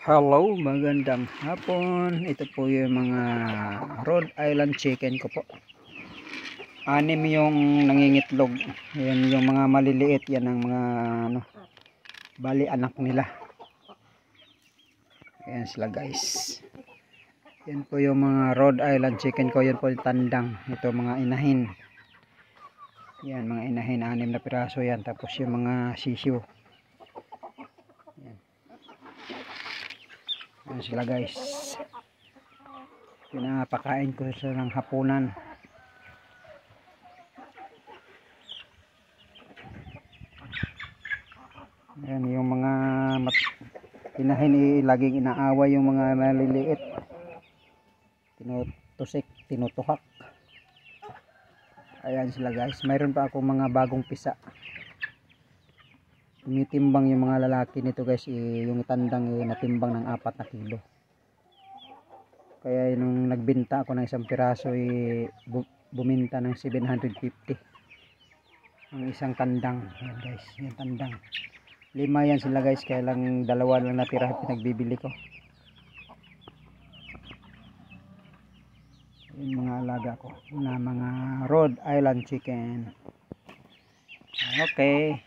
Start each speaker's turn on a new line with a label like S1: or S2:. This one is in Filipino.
S1: Hello, magandang hapon. Ito po yung mga Rhode Island chicken ko po. 6 yung nangingitlog. Yan yung mga maliliit. Yan ang mga bali anak nila. Ayan sila guys. Yan po yung mga Rhode Island chicken ko. Yan po yung tandang. Ito mga inahin. Yan mga inahin. 6 na piraso yan. Tapos yung mga sisiyo. Ayan sila guys. Pinapakain ko sila ng hapunan. Ayan yung mga inahin, laging inaaway yung mga maliliit. Tinutusik, tinutuhak. Ayan sila guys. Mayroon pa akong mga bagong pisa. Tumitimbang yung mga lalaki nito guys, yung tandang natimbang ng 4 na kilo. Kaya nung nagbenta ako ng isang piraso, buminta ng 750 ang isang tandang. Ayan guys, yung tandang 5 yan sila guys, kaya lang 2 lang natira pinagbibili ko. Yung mga alaga ko na mga Rhode Island chicken. Okay.